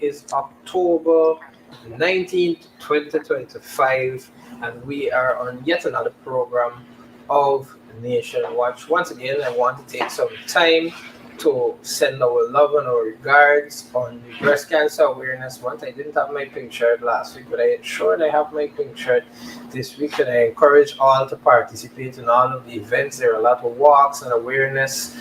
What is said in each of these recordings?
is October 19th, 2025, and we are on yet another program of Nation Watch. Once again, I want to take some time to send our love and our regards on the Breast Cancer Awareness Month. I didn't have my pink shirt last week, but I ensured I have my pink shirt this week, and I encourage all to participate in all of the events. There are a lot of walks and awareness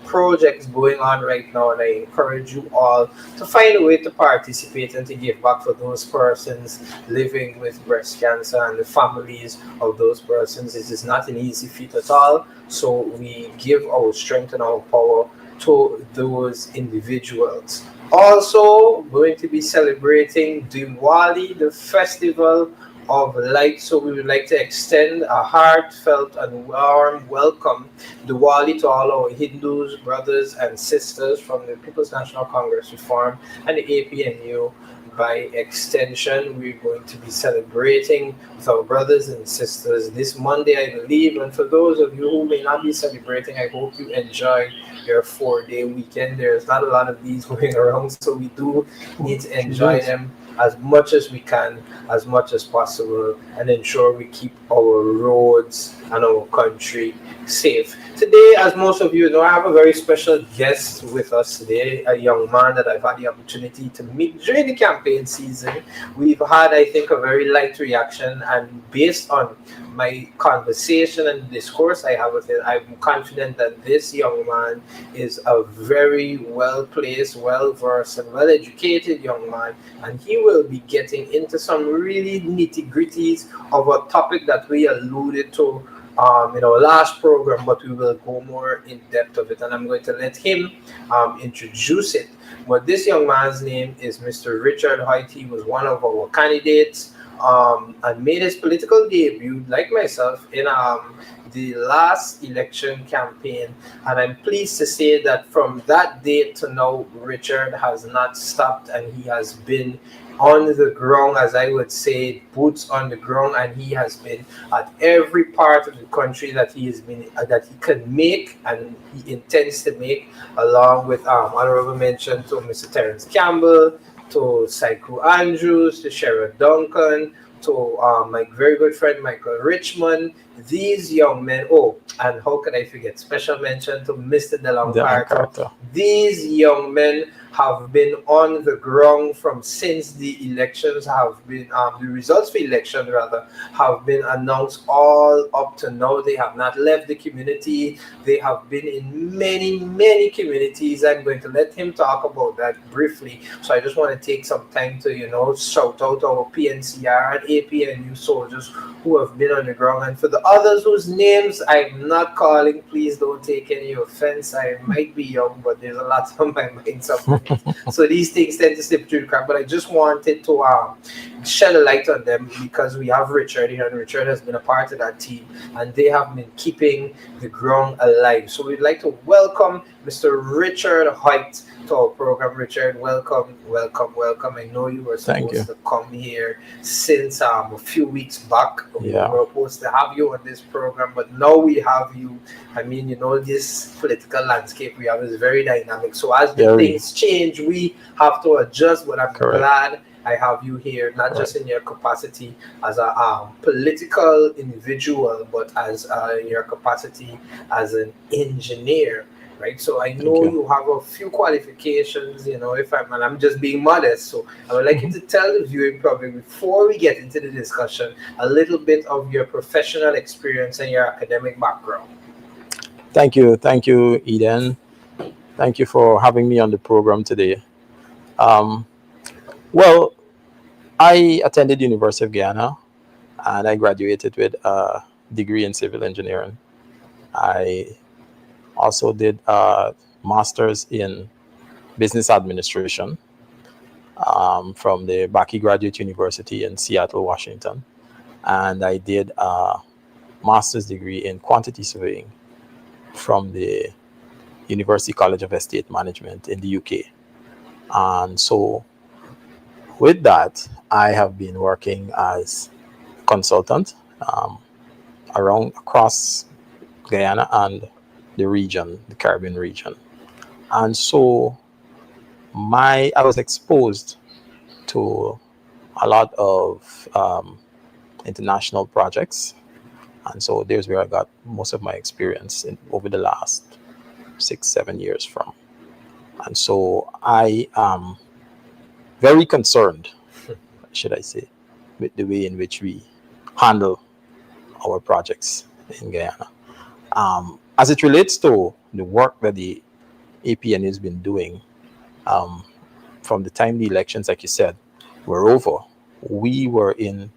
projects going on right now, and I encourage you all to find a way to participate and to give back for those persons living with breast cancer and the families of those persons. It is not an easy feat at all, so we give our strength and our power to those individuals. Also, going to be celebrating Diwali, the festival of light. So we would like to extend a heartfelt and warm welcome Diwali to all our Hindus, brothers and sisters from the People's National Congress Reform and the APNU. By extension, we're going to be celebrating with our brothers and sisters this Monday, I believe. And for those of you who may not be celebrating, I hope you enjoy your 4-day weekend. There's not a lot of these going around, so we do need to enjoy them as much as we can, as much as possible, and ensure we keep our roads and our country safe. Today, as most of you know, I have a very special guest with us today, a young man that I've had the opportunity to meet during the campaign season. We've had, I think, a very light reaction, and based on my conversation and discourse I have with him, I'm confident that this young man is a very well-placed, well-versed, and well-educated young man, and he will be getting into some really nitty-gritties of a topic that we alluded to in our last program, but we will go more in depth of it, and I'm going to let him introduce it. But this young man's name is Mr. Richard Hoyte. He was one of our candidates and made his political debut, like myself, in the last election campaign. And I'm pleased to say that from that date to now, Richard has not stopped, and he has been on the ground, as I would say, boots on the ground, and he has been at every part of the country that he has been that he can make and he intends to make, along with honorable mention to Mr. Terence Campbell, to Saiku Andrews, to Sherrod Duncan, to my very good friend Michael Richmond. These young men, oh, and how could I forget? Special mention to Mr. Delon Carter. These young men have been on the ground from since the elections have been, the results for election rather, have been announced all up to now. They have not left the community. They have been in many, many communities. I'm going to let him talk about that briefly. So I just want to take some time to, shout out our PNCR and APNU soldiers who have been on the ground. And for the others whose names I'm not calling, please don't take any offense. I might be young, but there's a lot on my mind sometimes. So these things tend to slip through the crack. But I just wanted to shed a light on them because we have Richard here, and Richard has been a part of that team, and they have been keeping the ground alive. So we'd like to welcome Mr. Richard Hoyte to our program. Richard, welcome, welcome, welcome. I know you were supposed to come here since a few weeks back. We were supposed to have you on this program, but now we have you. I mean, this political landscape we have is very dynamic. So as the things change, we have to adjust, but I'm glad I have you here, not just in your capacity as a political individual, but as your capacity as an engineer. Right, so I know you have a few qualifications, if I'm just being modest. So I would like you to tell the viewing public, before we get into the discussion, a little bit of your professional experience and your academic background. Thank you, Eden. Thank you for having me on the program today. Well, I attended University of Guyana, and I graduated with a degree in civil engineering. I also did a master's in business administration from the Bakke Graduate University in Seattle, Washington. And I did a master's degree in quantity surveying from the University College of Estate Management in the UK. And so with that, I have been working as a consultant across Guyana and the region, the Caribbean region. And so I was exposed to a lot of international projects, and so there's where I got most of my experience over the last 6 7 years from. And so I am very concerned, should I say, with the way in which we handle our projects in Guyana. As it relates to the work that the APN has been doing, um, from the time the elections, like you said, were over, we were in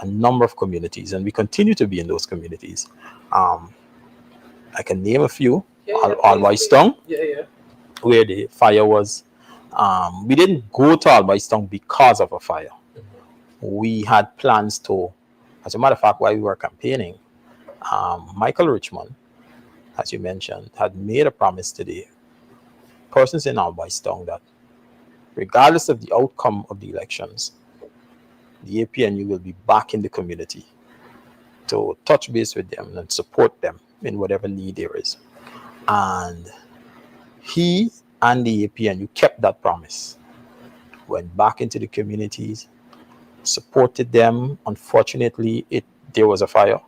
a number of communities, and we continue to be in those communities. Um, I can name a few. Yeah, yeah, please. Alwaystone, Yeah, yeah. where the fire was. We didn't go to Alwaystone because of a fire. We had plans to, as a matter of fact, while we were campaigning, Michael Richmond, as you mentioned, had made a promise to the persons in Alwaystone that regardless of the outcome of the elections, the APNU will be back in the community to touch base with them and support them in whatever need there is. And he and the APNU kept that promise, went back into the communities, supported them. Unfortunately, there was a fire,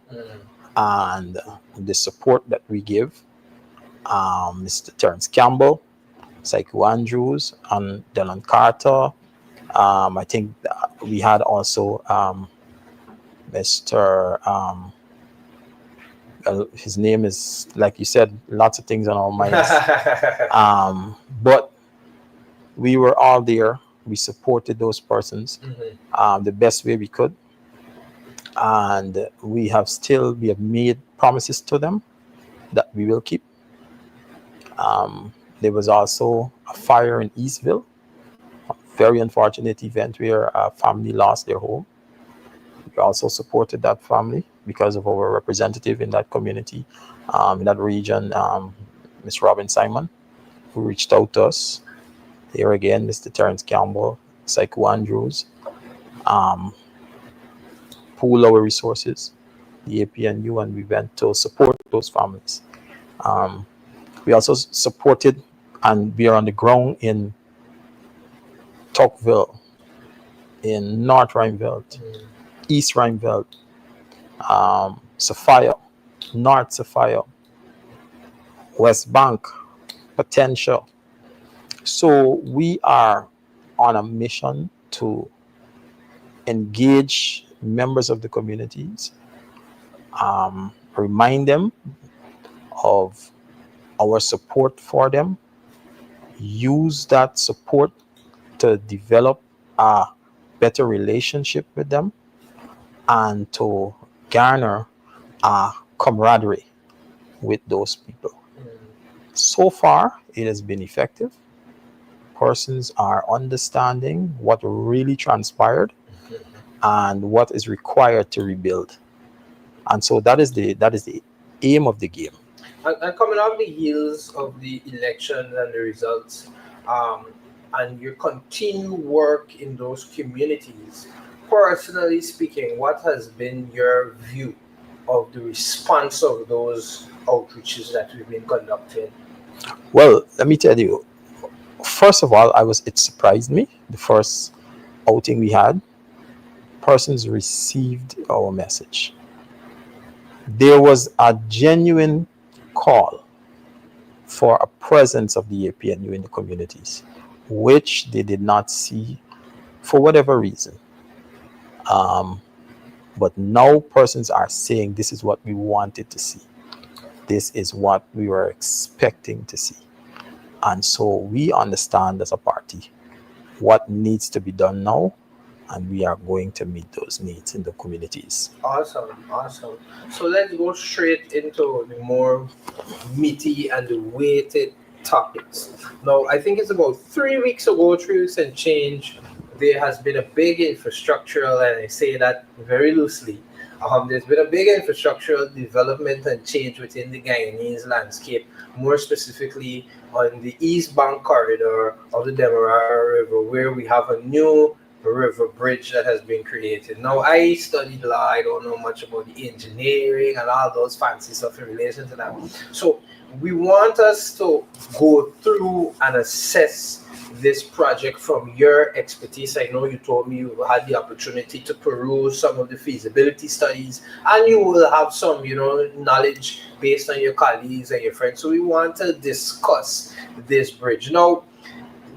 and the support that we give, Mr. Terence Campbell, Saiku Andrews, and Dylan Carter. I think we had also Mr. His name is, like you said, lots of things on our minds. But we were all there. We supported those persons the best way we could. And we have made promises to them that we will keep. There was also a fire in Eastville, a very unfortunate event where a family lost their home. We also supported that family because of our representative in that community, in that region, Ms. Robin Simon, who reached out to us. There again, Mr. Terence Campbell, Saiku Andrews, pool our resources, the APNU, and we went to support those families. We also supported, and we are on the ground in Tocqueville, in North Rhineveld, East Rhineveld, Sophia, North Sophia, West Bank, Potential. So we are on a mission to engage members of the communities, remind them of our support for them, use that support to develop a better relationship with them, and to garner a camaraderie with those people. So far, it has been effective. Persons are understanding what really transpired and what is required to rebuild. And so that is the aim of the game. And coming off the heels of the elections and the results, and your continued work in those communities, personally speaking, what has been your view of the response of those outreaches that we've been conducting? Well, let me tell you, first of all, it surprised me. The first outing we had, persons received our message. There was a genuine call for a presence of the APNU in the communities, which they did not see for whatever reason. But now persons are saying this is what we wanted to see. This is what we were expecting to see. And so we understand as a party what needs to be done now, and we are going to meet those needs in the communities. Awesome, awesome. So let's go straight into the more meaty and the weighted topics. Now, I think it's about 3 weeks ago, 3 weeks and change, there has been a big infrastructural, and I say that very loosely. There's been a big infrastructural development and change within the Guyanese landscape, more specifically on the East Bank corridor of the Demerara River, where we have a new river bridge that has been created. Now, I studied law, I don't know much about the engineering and all those fancy stuff in relation to that. So, we want us to go through and assess this project from your expertise? I know you told me you had the opportunity to peruse some of the feasibility studies, and you will have some, knowledge based on your colleagues and your friends. So we want to discuss this bridge. Now,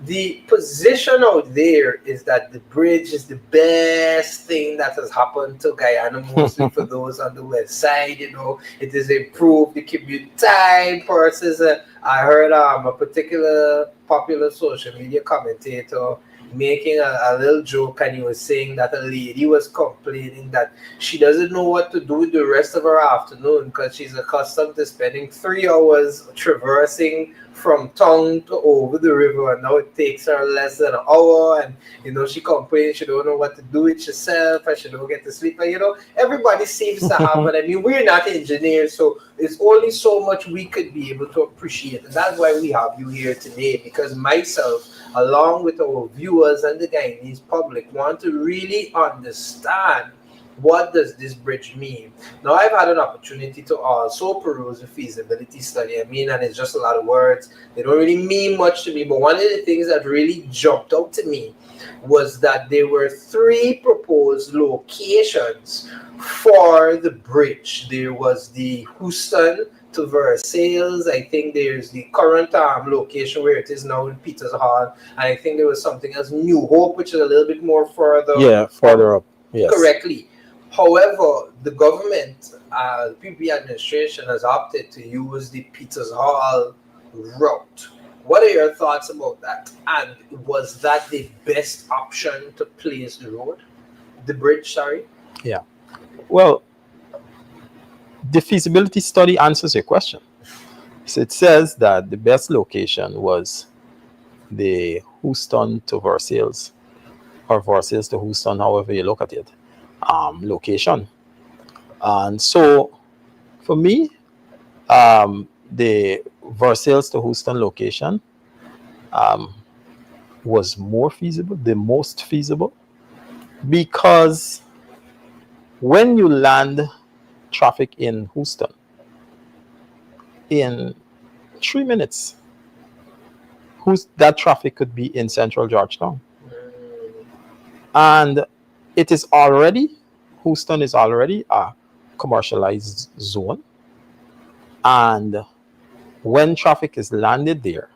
the position out there is that the bridge is the best thing that has happened to Guyana, mostly for those on the west side. It has improved the commute time versus I heard a particular popular social media commentator making a little joke, and he was saying that a lady was complaining that she doesn't know what to do with the rest of her afternoon because she's accustomed to spending 3 hours traversing from town to over the river, and now it takes her less than an hour. And she complains she don't know what to do with herself, and she don't get to sleep. And everybody seems to have it. I mean, we're not engineers, so it's only so much we could be able to appreciate, and that's why we have you here today, because myself, along with our viewers and the Guyanese public, want to really understand what does this bridge mean. Now, I've had an opportunity to also peruse the feasibility study. I mean, and it's just a lot of words. They don't really mean much to me, but one of the things that really jumped out to me was that there were 3 proposed locations for the bridge. There was the Houston to Versailles. I think there's the current location where it is now in Peters Hall, and I think there was something else, New Hope, which is a little bit more further. Further up. Yes. Correctly. However, the government, the PPP administration, has opted to use the Peters Hall route. What are your thoughts about that? And was that the best option to place the bridge? Sorry. Yeah. Well, the feasibility study answers your question. So it says that the best location was the Houston to Versailles, or Versailles to Houston, however you look at it, location. And so for me, the Versailles to Houston location was more feasible, the most feasible, because when you land traffic in Houston, in 3 minutes, that traffic could be in central Georgetown. And Houston is already a commercialized zone. And when traffic is landed there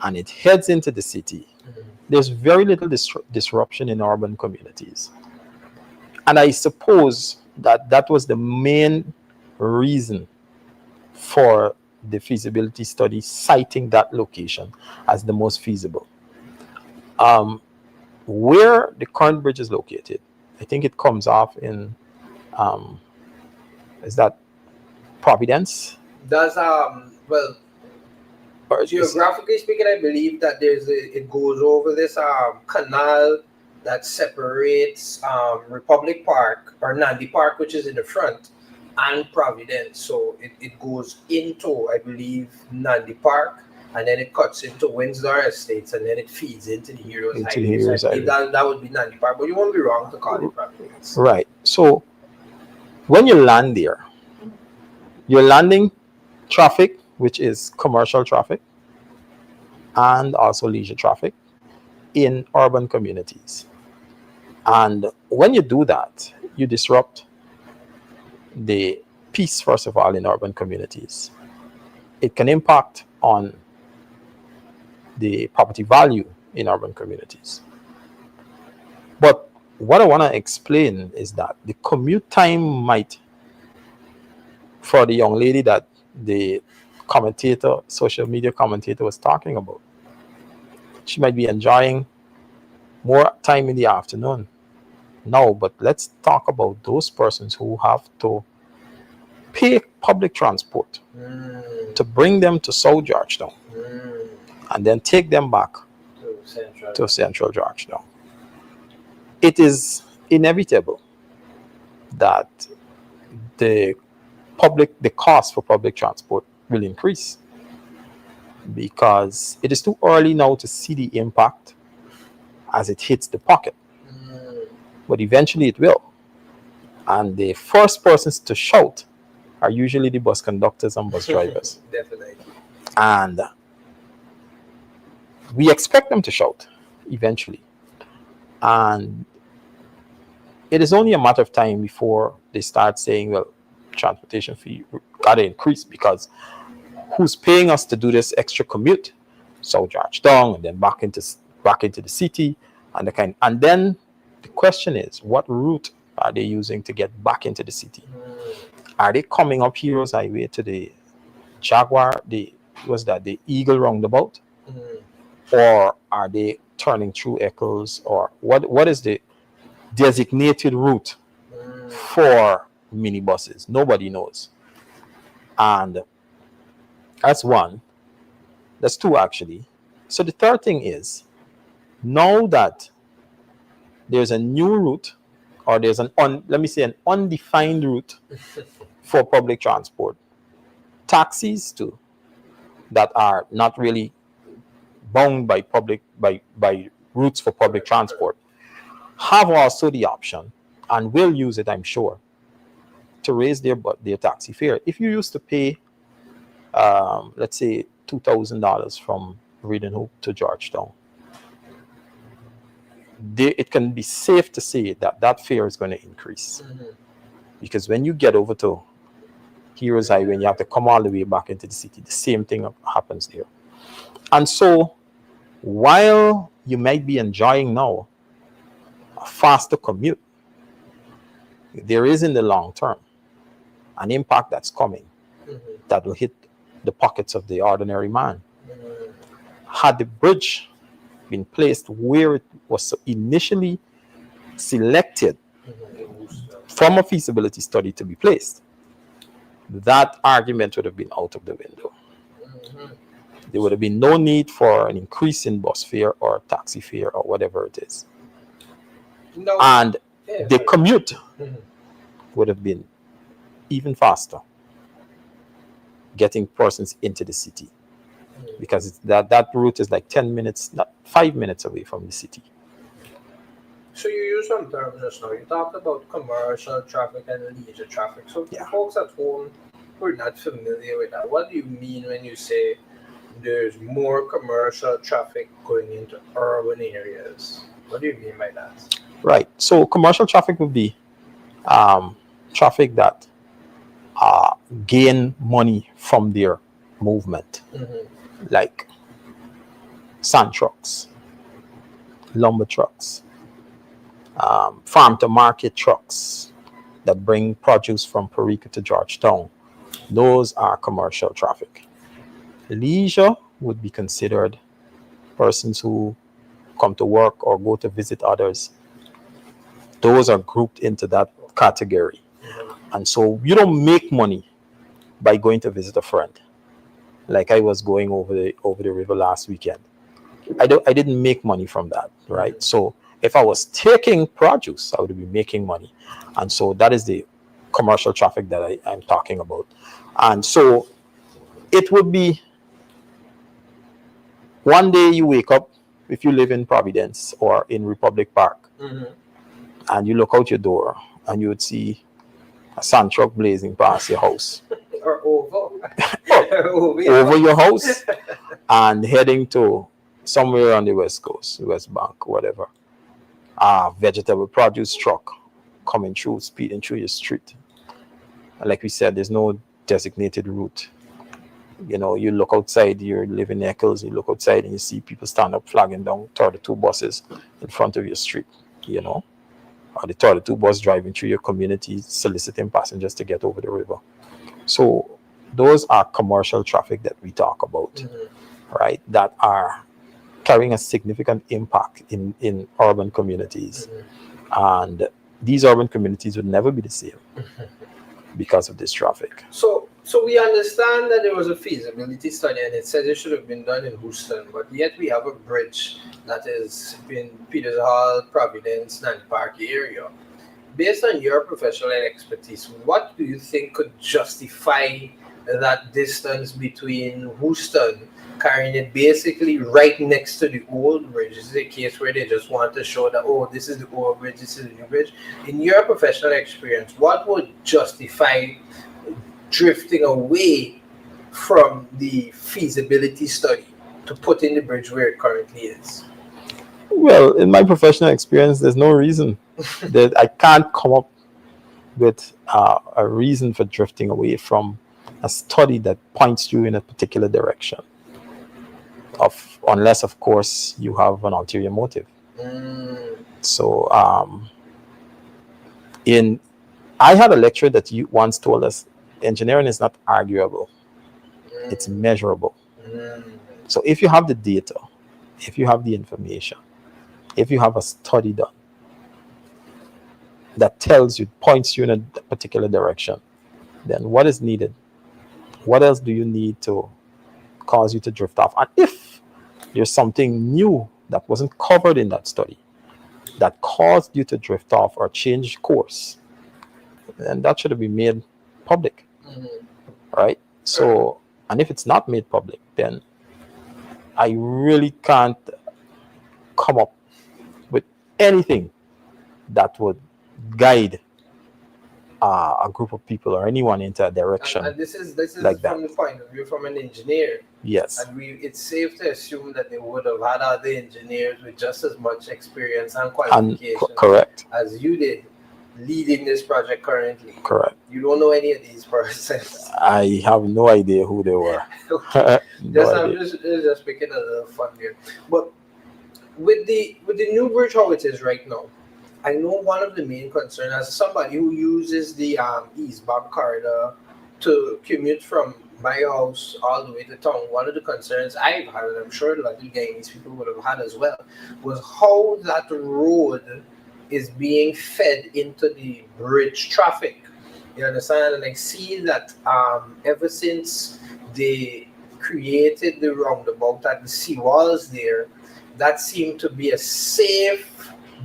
and it heads into the city, there's very little disruption in urban communities. And I suppose that was the main reason for the feasibility study citing that location as the most feasible. Where the current bridge is located, I think it comes off in, is that Providence? Does geographically speaking, I believe that it goes over this canal that separates Republic Park or Nandi Park, which is in the front, and Providence. So it goes into, I believe, Nandi Park, and then it cuts into Windsor Estates, and then it feeds into the Heroes Highway. So that would be Nandi Park, but you won't be wrong to call it Providence. Right. So when you land there, you're landing traffic, which is commercial traffic and also leisure traffic in urban communities. And when you do that, you disrupt the peace, first of all, in urban communities. It can impact on the property value in urban communities. But what I want to explain is that the commute time might, for the young lady that the social media commentator was talking about, she might be enjoying more time in the afternoon. No, but let's talk about those persons who have to pay public transport to bring them to South Georgetown and then take them back to Central Georgetown. It is inevitable that the cost for public transport will increase, because it is too early now to see the impact as it hits the pocket. But eventually it will. And the first persons to shout are usually the bus conductors and bus drivers. Definitely. And we expect them to shout eventually. And it is only a matter of time before they start saying, well, transportation fee got to increase because who's paying us to do this extra commute? South Georgetown and then back into the city and then the question is, what route are they using to get back into the city? Are they coming up Heroes Highway to the Jaguar, the Eagle roundabout? Or are they turning through Eccles? Or what is the designated route for minibuses? Nobody knows. And that's one. That's two, actually. So the third thing is, now that there's a new route, or there's an undefined route for public transport, taxis too, that are not really bound by routes for public transport, have also the option, and will use it, I'm sure, to raise their taxi fare. If you used to pay, let's say, $2,000 from Reading Hope to Georgetown, it can be safe to say that fare is going to increase. Because when you get over to Heroes Highway and you have to come all the way back into the city, the same thing happens there. And so, while you might be enjoying now a faster commute, there is in the long term an impact that's coming that will hit the pockets of the ordinary man. Had the bridge been placed where it was initially selected from a feasibility study to be placed, that argument would have been out of the window. There would have been no need for an increase in bus fare or taxi fare or whatever it is. No. And the commute would have been even faster, getting persons into the city, because that route is like 10 minutes, not 5 minutes away from the city. So you use some terms just now. You talked about commercial traffic and leisure traffic. So for folks at home who are not familiar with that, what do you mean when you say there's more commercial traffic going into urban areas? What do you mean by that? Right. So commercial traffic would be traffic that gain money from their movement, like sand trucks, lumber trucks, farm to market trucks that bring produce from Perica to Georgetown. Those are commercial traffic. Leisure would be considered persons who come to work or go to visit others. Those are grouped into that category. And so you don't make money by going to visit a friend. Like I was going over the river last weekend. I didn't make money from that, right? So if I was taking produce, I would be making money. And so that is the commercial traffic that I'm talking about. And so it would be one day you wake up, if you live in Providence or in Republic Park, and you look out your door and you would see a sand truck blazing past your house. Or over. over your house and heading to somewhere on the West Coast, West Bank, whatever. Vegetable produce truck coming through, speeding through your street. And like we said, there's no designated route. You know, you look outside, you live in Eccles, you look outside and you see people stand up flagging down 32 buses in front of your street, you know. Or the 32 bus driving through your community, soliciting passengers to get over the river. So those are commercial traffic that we talk about, right? That are carrying a significant impact in urban communities. And these urban communities would never be the same because of this traffic. So we understand that there was a feasibility study and it said it should have been done in Houston, but yet we have a bridge that is in Peters Hall, Providence, Nanny Park area. Based on your professional expertise, what do you think could justify that distance between Houston, carrying it basically right next to the old bridge? This is a case where they just want to show that, oh, this is the old bridge, this is the new bridge. In your professional experience, what would justify drifting away from the feasibility study to put in the bridge where it currently is? Well, in my professional experience, there's no reason that I can't come up with a reason for drifting away from a study that points you in a particular direction. Unless, of course, you have an ulterior motive. Mm. So, I had a lecturer that once told us, engineering is not arguable; it's measurable. Mm. So, if you have the data, if you have the information, if you have a study done that tells you, points you in a particular direction, then what is needed? What else do you need to cause you to drift off? And if there's something new that wasn't covered in that study that caused you to drift off or change course, then that should be made public, right? So, and if it's not made public, then I really can't come up with anything that would guide a group of people or anyone into a direction. And this is like from that. the point of view from an engineer. Yes, And it's safe to assume that they would have had other engineers with just as much experience and and qualifications correct, as you did leading this project currently. correct. You don't know any of these persons. I have no idea who they were. Okay. No I'm idea. just making a little fun here. But with the new bridge how it is right now, I know one of the main concerns as somebody who uses the eastbound corridor to commute from my house all the way to town. One of the concerns I've had, and I'm sure a lot of Guyanese people would have had as well, was how that road is being fed into the bridge traffic. You understand? And I see that ever since they created the roundabout at the seawalls there, that seemed to be a safe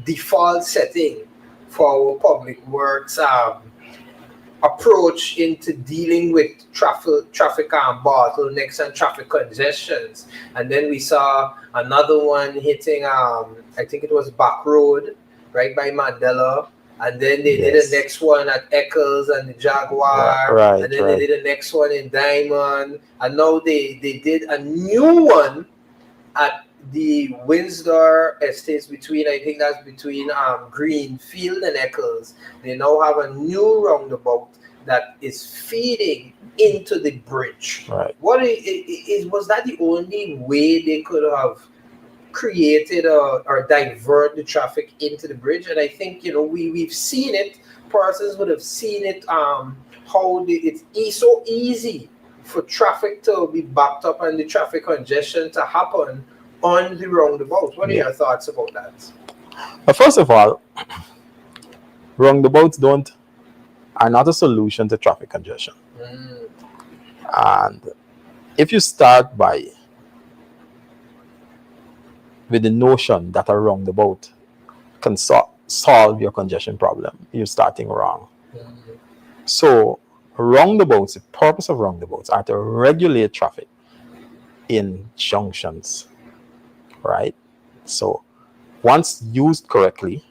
default setting for our public works approach into dealing with traffic bottlenecks and traffic congestions. And then we saw another one hitting I think it was Back Road right by Mandela, and then they did Yes. the next one at Eccles and the Jaguar, Right, and then right. they did the next one in Diamond, and now they did a new one at the Windsor Estates I think that's between Greenfield and Eccles. They now have a new roundabout that is feeding into the bridge. Right. What was that the only way they could have created or divert the traffic into the bridge? And I think we've seen it. Persons would have seen it. How it's so easy for traffic to be backed up and the traffic congestion to happen on the roundabout. What are your thoughts about that? But first of all, roundabouts are not a solution to traffic congestion. And if you start with the notion that a roundabout can solve your congestion problem, you're starting wrong. So roundabouts, the purpose of roundabouts are to regulate traffic in junctions, right? So once used correctly,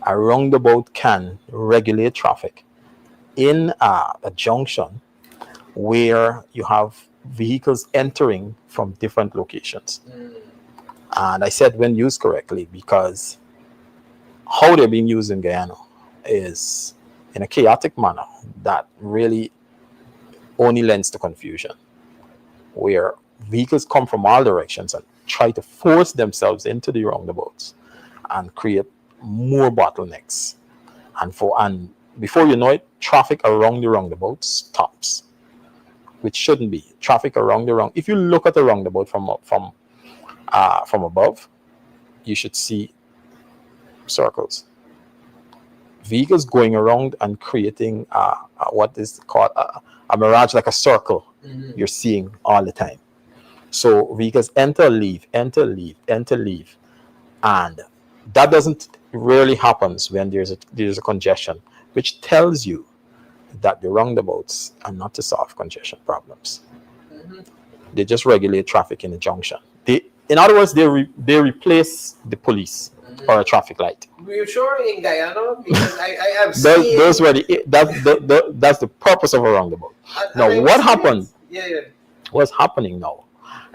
a roundabout can regulate traffic in a junction where you have vehicles entering from different locations. And I said when used correctly because how they're being used in Guyana is in a chaotic manner that really only lends to confusion, where vehicles come from all directions and try to force themselves into the roundabouts and create more bottlenecks. And before you know it, traffic around the roundabout stops, which shouldn't be. Traffic around the round. If you look at the roundabout from above, you should see circles. Vehicles going around and creating what is called a mirage, like a circle. You're seeing all the time. So vehicles enter, leave, enter, leave, enter, leave, and that doesn't rarely happens when there's a congestion, which tells you that the roundabouts are not to solve congestion problems. They just regulate traffic in the junction. In other words, they replace the police or a traffic light. Were you sure in Guyana? Because I have seen Those were that's the purpose of a roundabout. Now, what happened? Yeah. What's happening now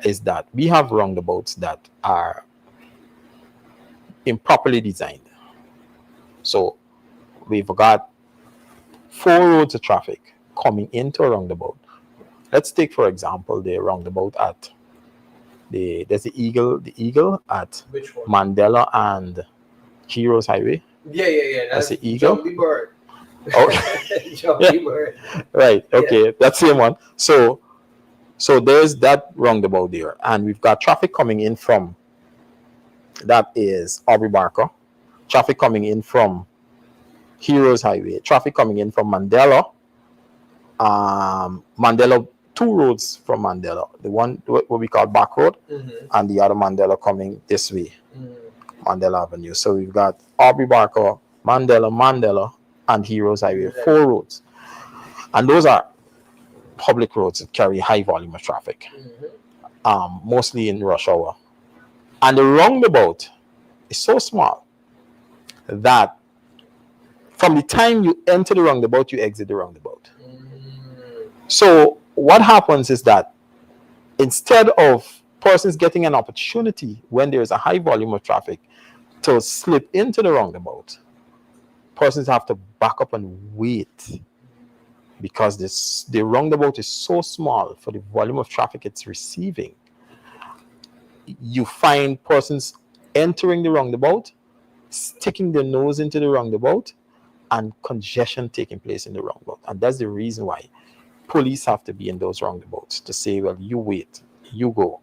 is that we have roundabouts that are improperly designed. So we've got 4 roads of traffic coming into a roundabout. Let's take, for example, the roundabout at there's the Eagle at Which one? Mandela and Heroes Highway. Yeah. That's the Eagle. Jumbly Bird. Oh, Jumbly Bird. right. Okay, that's the same one. So there's that roundabout there, and we've got traffic coming in from that is Aubrey Barker, traffic coming in from Heroes Highway, traffic coming in from Mandela. Mandela, 2 roads from Mandela. The one what we call back road, and the other Mandela coming this way, Mandela Avenue. So we've got Aubrey Barker, Mandela, and Heroes Highway, 4 roads, and those are public roads that carry high volume of traffic, mostly in rush hour. And the roundabout is so small that from the time you enter the roundabout, you exit the roundabout. So what happens is that instead of persons getting an opportunity when there is a high volume of traffic to slip into the roundabout, persons have to back up and wait because the roundabout is so small for the volume of traffic it's receiving. You find persons entering the roundabout, sticking their nose into the roundabout, and congestion taking place in the roundabout. And that's the reason why police have to be in those roundabouts to say, well, you wait, you go.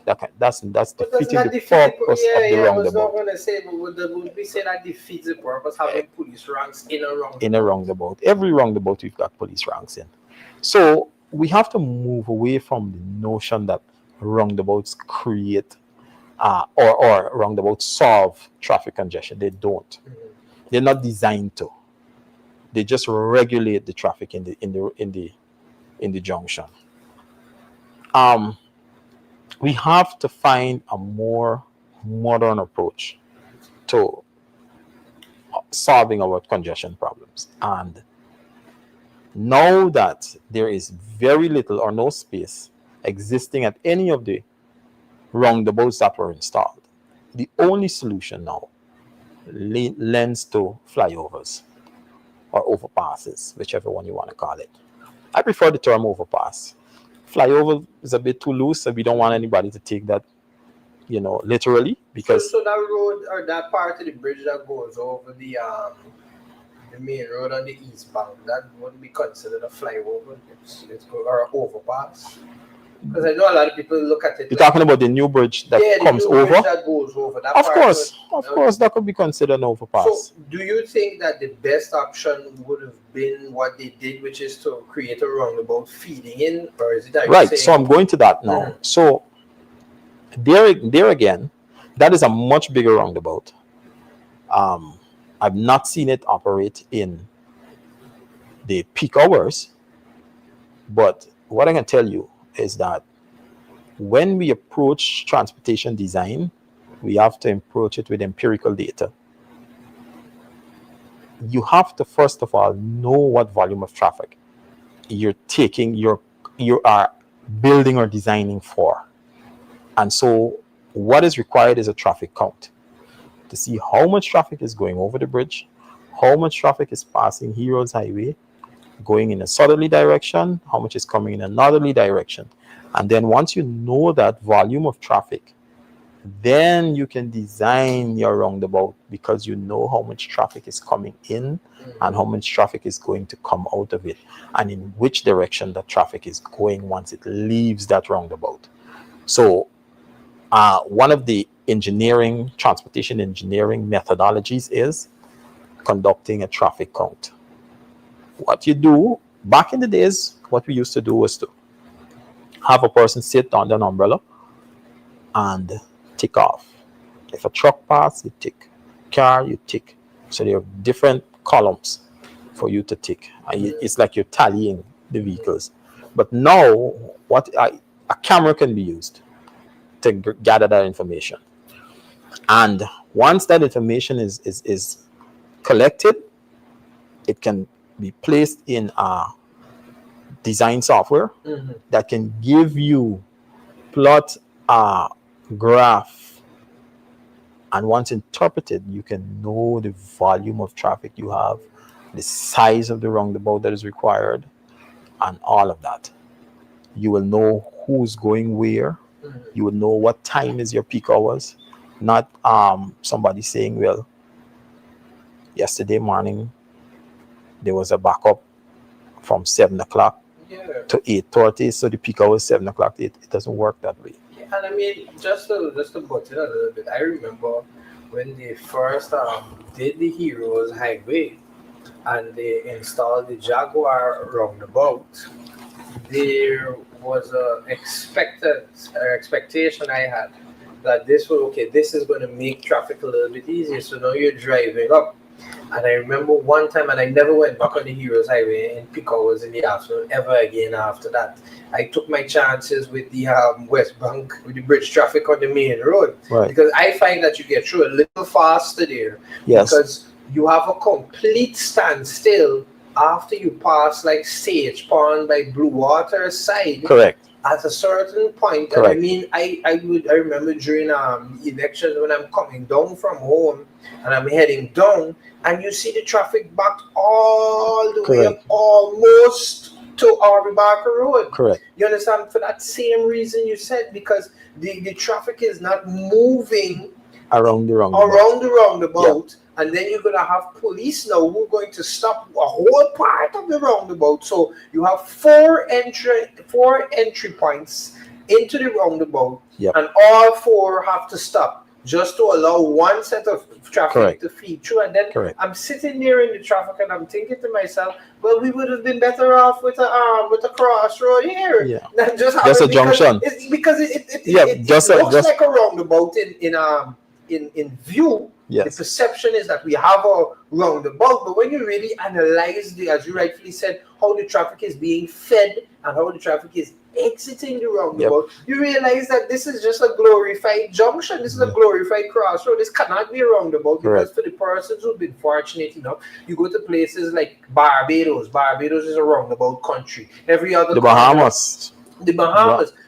That's defeating the purpose of the roundabout. I was not going to say, but would we say that defeats the purpose having police ranks in a roundabout? In a roundabout. Every roundabout we've got police ranks in. So we have to move away from the notion that roundabouts create or roundabouts solve traffic congestion. They don't. They're not designed to. They just regulate the traffic in the junction. We have to find a more modern approach to solving our congestion problems. And now that there is very little or no space existing at any of the roundabouts that were installed, the only solution now lends to flyovers or overpasses, whichever one you want to call it. I prefer the term overpass. Flyover is a bit too loose, so we don't want anybody to take that, literally, because so that road or that part of the bridge that goes over the main road on the east bank, that wouldn't be considered a flyover, or an overpass. Because I know a lot of people look at it. You're talking about the new bridge that comes over? Bridge that goes over. That of course, that could be considered an overpass. So, do you think that the best option would have been what they did, which is to create a roundabout feeding in, or is it that right? So I'm going to that now. So there again, that is a much bigger roundabout. I've not seen it operate in the peak hours, but what I can tell you is that when we approach transportation design, we have to approach it with empirical data. You have to first of all know what volume of traffic you are building or designing for. And so what is required is a traffic count to see how much traffic is going over the bridge, how much traffic is passing Heroes Highway, going in a southerly direction, how much is coming in a northerly direction. And then once you know that volume of traffic, then you can design your roundabout because you know how much traffic is coming in and how much traffic is going to come out of it, and in which direction the traffic is going once it leaves that roundabout. So one of the transportation engineering methodologies is conducting a traffic count. What you do, back in the days, what we used to do was to have a person sit under an umbrella and tick off. If a truck passes, you tick. Car, you tick. So there are different columns for you to tick. It's like you're tallying the vehicles. But now, a camera can be used to gather that information. And once that information is collected, it can be placed in a design software that can give you plot a graph and once interpreted, you can know the volume of traffic you have, the size of the roundabout that is required, and all of that. You will know who's going where. You will know what time is your peak hours. Not somebody saying, well, yesterday morning there was a backup from 7 o'clock to 8:30, so the peak hour is 7 o'clock to 8. It doesn't work that way. Yeah, and I mean, just to butt in a little bit, I remember when they first did the Heroes Highway and they installed the Jaguar roundabout. There was a expectation I had that this is going to make traffic a little bit easier. So now you're driving up. And I remember one time, and I never went back on the Heroes Highway in peak hours in the afternoon ever again after that. I took my chances with the West Bank, with the bridge traffic on the main road. Right. Because I find that you get through a little faster there. Yes. Because you have a complete standstill after you pass like Sage Pond by Blue Water side. Correct. At a certain point, and I mean, I remember during elections when I'm coming down from home and I'm heading down, and you see the traffic backed all the way up almost to Arby Barker Road. Correct. You understand? For that same reason you said, because the traffic is not moving around the roundabout. Yeah. And then you're going to have police now who are going to stop a whole part of the roundabout. So you have four entry points into the roundabout, and all four have to stop just to allow one set of traffic to feed through. And then I'm sitting there in the traffic and I'm thinking to myself, well, we would have been better off with a crossroad here. Yeah. Than just a junction. Because it looks like a roundabout in view. Yes. The perception is that we have a roundabout, but when you really analyze as you rightfully said, how the traffic is being fed and how the traffic is exiting the roundabout, you realize that this is just a glorified junction. This is a glorified crossroad. This cannot be a roundabout, because for the persons who've been fortunate enough, you go to places like Barbados. Barbados is a roundabout country. Every other the Bahamas.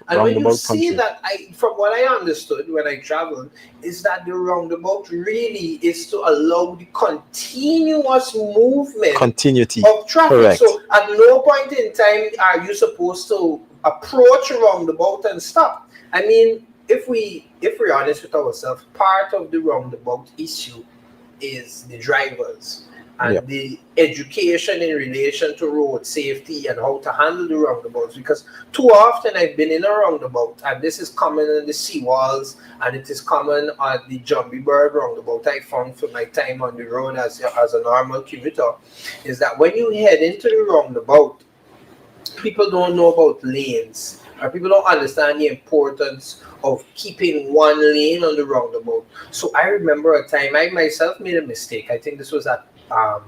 And when you see that, from what I understood when I traveled, is that the roundabout really is to allow the continuous movement of traffic. Correct. So at no point in time are you supposed to approach a roundabout and stop. I mean, if we're honest with ourselves, part of the roundabout issue is the drivers and the education in relation to road safety and how to handle the roundabouts. Because too often I've been in a roundabout, and this is common in the seawalls, and it is common at the Jumbie Bird roundabout I found for my time on the road as a normal commuter, is that when you head into the roundabout, people don't know about lanes, or people don't understand the importance of keeping one lane on the roundabout. So I remember a time I myself made a mistake. I think this was at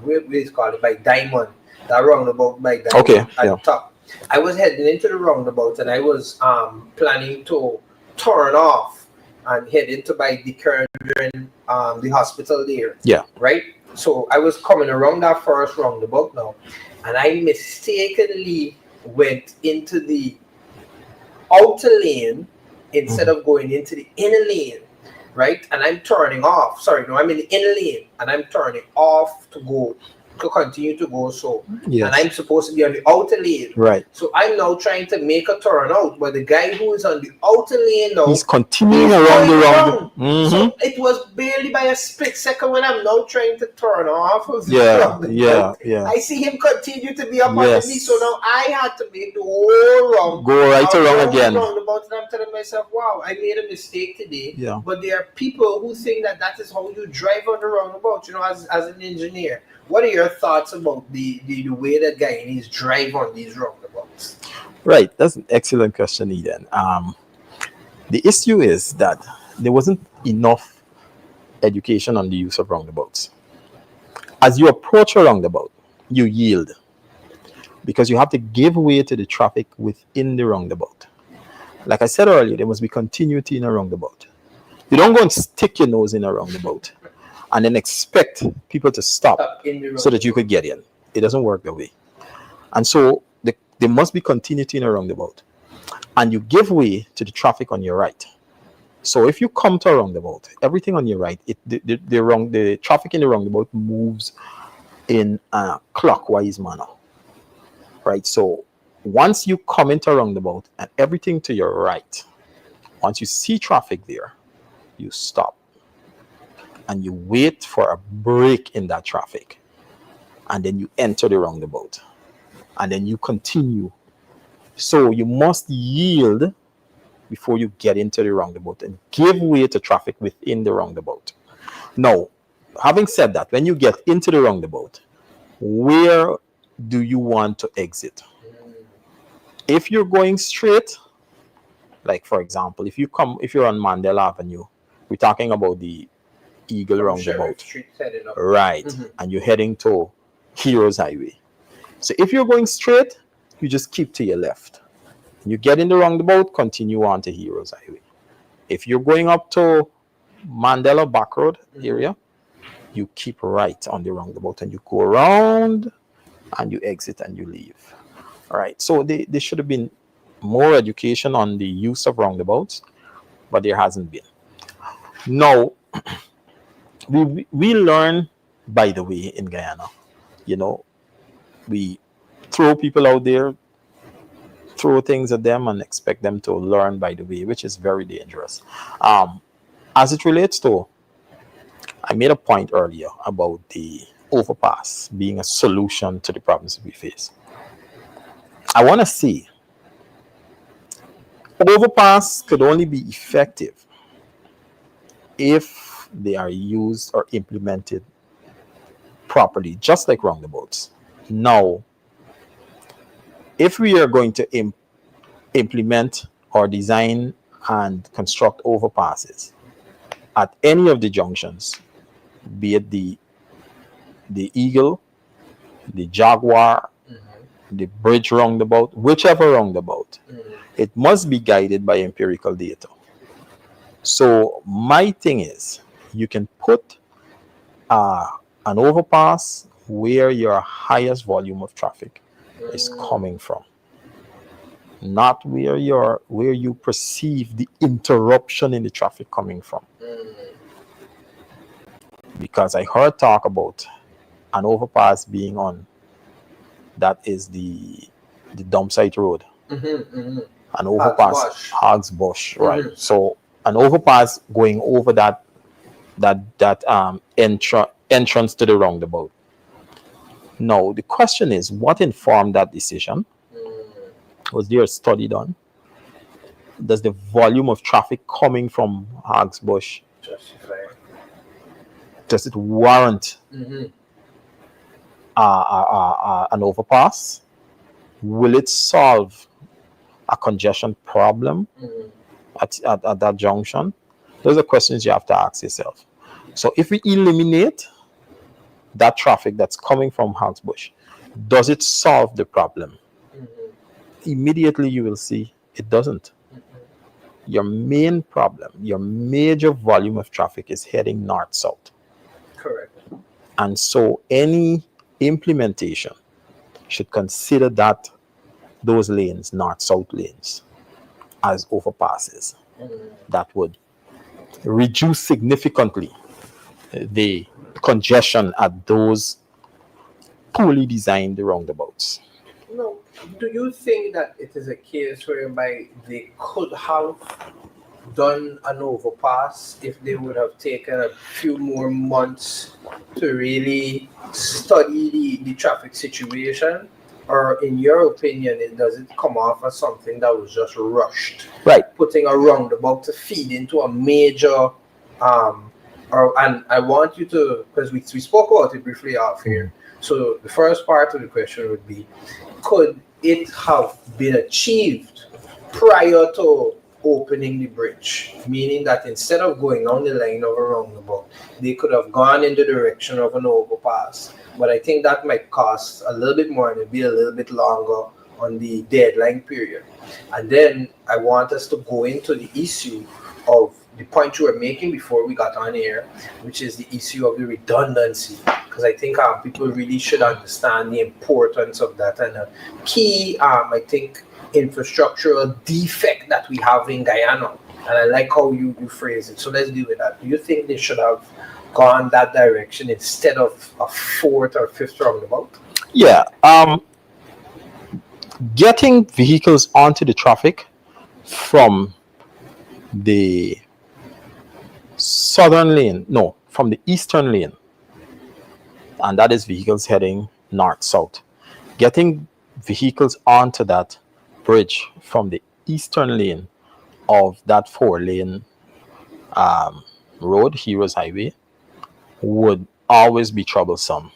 we call it by Diamond, that roundabout by Diamond at the top. I was heading into the roundabout and I was planning to turn off and head into by the Corbin, the hospital there. Yeah. Right? So I was coming around that first roundabout now, and I mistakenly went into the outer lane instead of going into the inner lane. Right? And I'm turning off. Sorry, no, I'm in the inner lane and I'm turning off to continue to go so. Yes. And I'm supposed to be on the outer lane. Right. So I'm now trying to make a turn out, but the guy who is on the outer lane now, he's continuing around the round. So it was barely by a split second when I'm now trying to turn off of the roundabout. I see him continue to be up under me, so now I had to make the whole round. Go right around again. Roundabout, and I'm telling myself, wow, I made a mistake today. Yeah. But there are people who think that is how you drive on the roundabout, as an engineer. What are your thoughts about the way that Guyanese drive on these roundabouts? Right, that's an excellent question, Eden. The issue is that there wasn't enough education on the use of roundabouts. As you approach a roundabout, you yield because you have to give way to the traffic within the roundabout. Like I said earlier, there must be continuity in a roundabout. You don't go and stick your nose in a roundabout and then expect people to stop so that you could get in. It doesn't work that way. And so there must be continuity in a roundabout. and you give way to the traffic on your right. So if you come to a roundabout, everything on your right, the traffic in the roundabout moves in a clockwise manner, right? So once you come into a roundabout and everything to your right, once you see traffic there, you stop and you wait for a break in that traffic, and then you enter the roundabout, and then you continue. So you must yield before you get into the roundabout and give way to traffic within the roundabout. Now, having said that, when you get into the roundabout, where do you want to exit? If you're going straight, like for example, if you're on Mandela Avenue, we're talking about the Eagle From roundabout, Street heading up. right? And you're heading to Heroes Highway. So if you're going straight, you just keep to your left. You get in the roundabout, continue on to Heroes Highway. If you're going up to Mandela Back Road area, you keep right on the roundabout and you go around and you exit and you leave. All right. So there should have been more education on the use of roundabouts, but there hasn't been. Now, we learn by the way in Guyana. You know, we throw people out there, throw things at them and expect them to learn by the way, which is very dangerous. As it relates to, I made a point earlier about the overpass being a solution to the problems we face. I want to see overpass could only be effective if they are used or implemented properly, just like roundabouts. Now, if we are going to implement or design and construct overpasses at any of the junctions, be it the Eagle, the Jaguar, the Bridge roundabout, whichever roundabout, it must be guided by empirical data. So my thing is, you can put an overpass where your highest volume of traffic is coming from, not where you perceive the interruption in the traffic coming from. Because I heard talk about an overpass being on, that is the dump site road. An overpass, Hogs Bush, right? So an overpass going over that entrance to the roundabout. Now the question is, what informed that decision? Was there a study done? Does the volume of traffic coming from Hogs Bush justify? Does it warrant an overpass? Will it solve a congestion problem at that junction? Those are questions you have to ask yourself. So if we eliminate that traffic that's coming from Hogs Bush, does it solve the problem? Immediately you will see it doesn't. Your main problem, your major volume of traffic is heading north-south. Correct. And so any implementation should consider those lanes, north-south lanes, as overpasses. That would reduce significantly the congestion at those poorly designed roundabouts. No. Do you think that it is a case whereby they could have done an overpass if they would have taken a few more months to really study the traffic situation? Or in your opinion, does it come off as something that was just rushed? Right. Putting a roundabout to feed into a major and I want you to, because we spoke about it briefly off here. So the first part of the question would be, could it have been achieved prior to opening the bridge? Meaning that instead of going down the line of a roundabout, they could have gone in the direction of an overpass. But I think that might cost a little bit more and it'll be a little bit longer on the deadline period. And then I want us to go into the issue of the point you were making before we got on air, which is the issue of the redundancy. Because I think people really should understand the importance of that. And a key, I think, infrastructural defect that we have in Guyana. And I like how you phrase it. So let's deal with that. Do you think they should have gone that direction instead of a fourth or fifth roundabout? Yeah. Getting vehicles onto the traffic from the southern lane, no, from the eastern lane, and that is vehicles heading north south. Getting vehicles onto that bridge from the eastern lane of that 4-lane road, Heroes Highway, would always be troublesome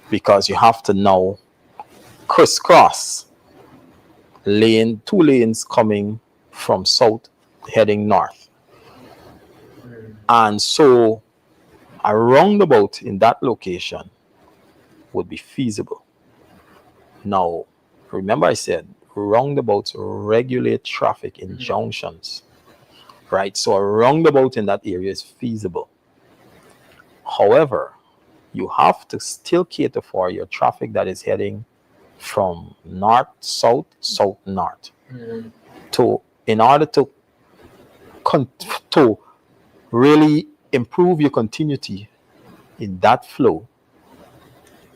because you have to now crisscross two lanes coming from south heading north. And so a roundabout in that location would be feasible. Now, remember I said roundabouts regulate traffic in junctions, right? So a roundabout in that area is feasible. However, you have to still cater for your traffic that is heading from north south, south north. In order to really improve your continuity in that flow,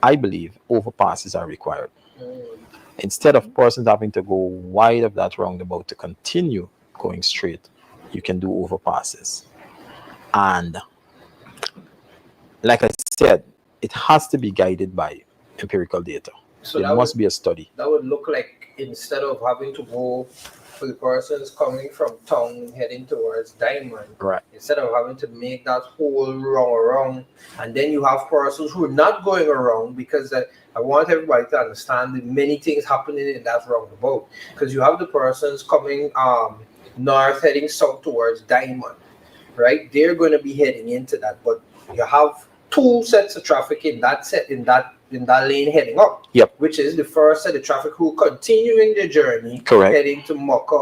I believe overpasses are required. Instead of persons having to go wide of that roundabout to continue going straight, you can do overpasses. And like I said, it has to be guided by empirical data. So there must be a study. That would look like instead of having to go for the persons coming from town heading towards Diamond, right? Instead of having to make that whole around, and then you have persons who are not going around, because I want everybody to understand the many things happening in that roundabout. Because you have the persons coming north heading south towards Diamond, right? They're going to be heading into that, but you have two sets of traffic in that lane heading up. Yep. Which is the first set of traffic who continuing their journey, correct, heading to Mocha,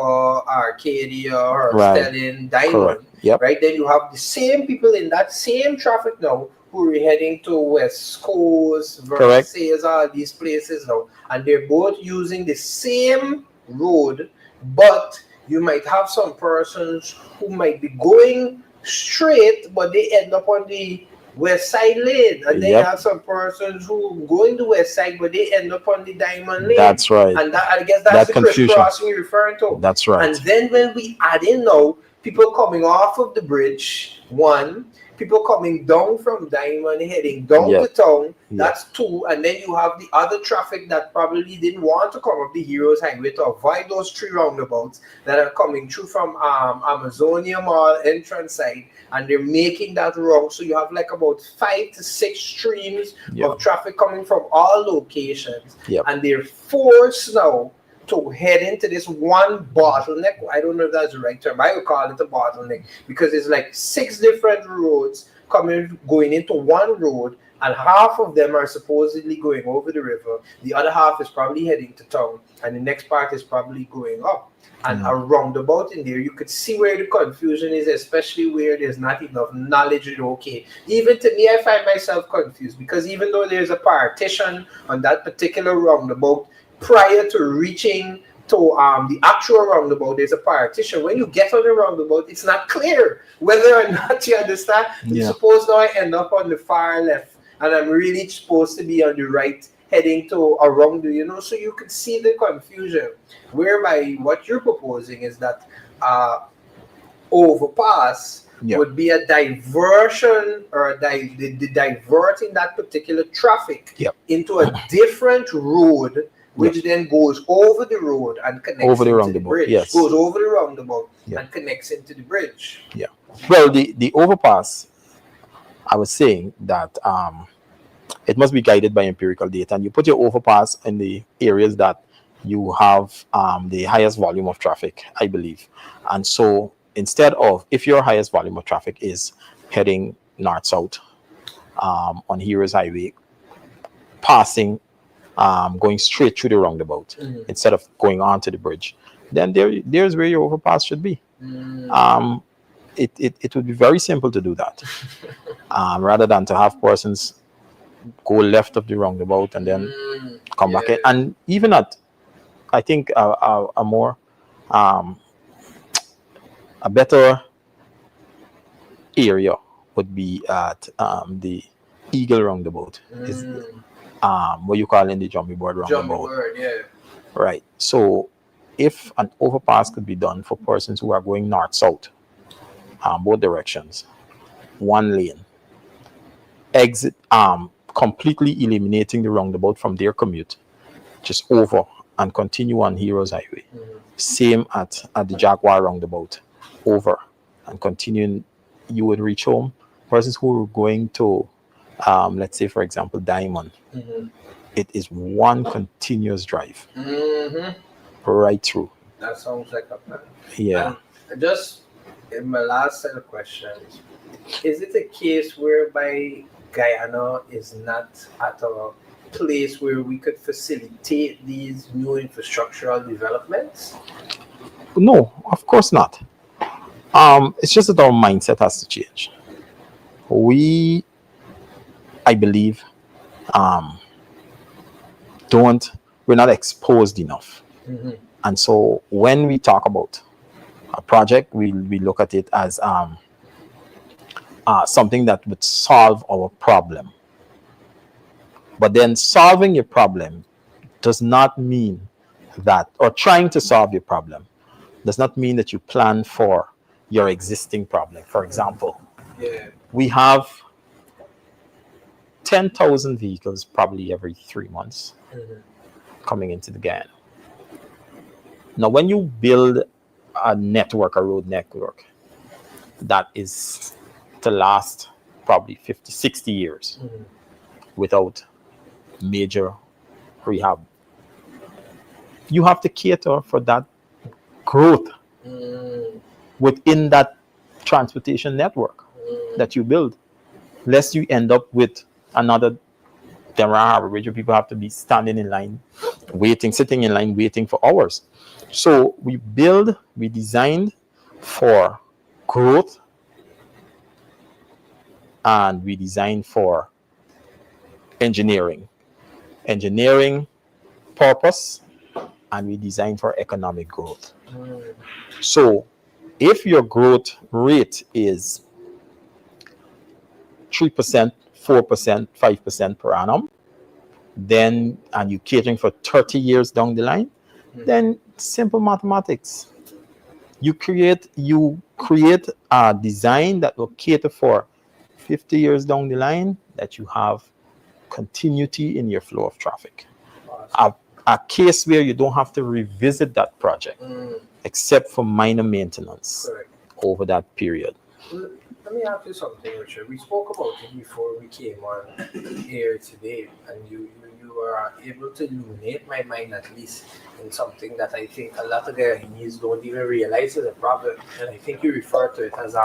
Arcadia, or Stelling, Diamond. Yep. Right. Then you have the same people in that same traffic now who are heading to West Coast, Versailles, all these places now, and they're both using the same road, but you might have some persons who might be going straight, but they end up on the west side lane, and then you have some persons who go in the west side, but they end up on the Diamond lane. That's right. And that, I guess that's the crisscrossing you're referring to. That's right. And then when we add in now people coming off of the bridge, one, people coming down from Diamond heading down to town, that's two, and then you have the other traffic that probably didn't want to come up the Heroes Highway to avoid those three roundabouts that are coming through from Amazonia Mall entrance side, and they're making that wrong. So you have like about 5 to 6 streams of traffic coming from all locations, and they're forced now to head into this one bottleneck. I don't know if that's the right term. I would call it a bottleneck because it's like 6 different roads going into one road, and half of them are supposedly going over the river. The other half is probably heading to town, and the next part is probably going up. And a roundabout in there, you could see where the confusion is, especially where there's not enough knowledge. Okay, even to me, I find myself confused because even though there's a partition on that particular roundabout, prior to reaching to the actual roundabout, there's a partition. When you get on the roundabout, it's not clear whether or not you understand. Suppose now I end up on the far left, and I'm really supposed to be on the right, heading to around, so you could see the confusion. Whereby what you're proposing is that overpass would be a diversion, or diverting that particular traffic into a different road, which then goes over the road and connects over the into roundabout. The bridge. Goes over the roundabout and connects into the bridge. Well, the overpass, I was saying that it must be guided by empirical data, and you put your overpass in the areas that you have the highest volume of traffic, I believe. And so instead of, if your highest volume of traffic is heading north-south on Heroes Highway, passing, going straight through the roundabout instead of going onto the bridge, then there's where your overpass should be. It would be very simple to do that, rather than to have persons go left of the roundabout and then come back in. And even at I think a more um, a better area would be at the Eagle Roundabout. Is what you call in the Jumbie Board Jumping Roundabout. word, yeah. Right. So if an overpass could be done for persons who are going north south, both directions, one lane, exit, completely eliminating the roundabout from their commute, just over and continue on Heroes Highway. Same at the Jaguar roundabout, over and continuing, you would reach home. Persons who are going to, let's say, for example, Diamond, it is one continuous drive right through. That sounds like a plan. Yeah. And just in my last set of questions, is it a case whereby Guyana is not at a place where we could facilitate these new infrastructural developments? No, of course not. It's just that our mindset has to change. We, I believe, we're not exposed enough. And so when we talk about a project, we look at it as something that would solve our problem. But then solving your problem does not mean that, or trying to solve your problem does not mean that you plan for your existing problem. For example, we have 10,000 vehicles probably every 3 months coming into the Guyana. Now, when you build a network, a road network, that is to last probably 50, 60 years without major rehab, you have to cater for that growth within that transportation network that you build, lest you end up with another Demerara Harbor Bridge where people have to be standing in line, sitting in line, waiting for hours. So we designed for growth, and we designed for engineering purpose, and we designed for economic growth. So if your growth rate is 3%, 4%, 5% per annum, then, and you're catering for 30 years down the line, then simple mathematics. You create a design that will cater for 50 years down the line, that you have continuity in your flow of traffic. A case where you don't have to revisit that project except for minor maintenance over that period. Let me ask you something, Richard. We spoke about it before we came on here today, and you were able to illuminate my mind, at least in something that I think a lot of Guyanese don't even realize is a problem. And I think you refer to it as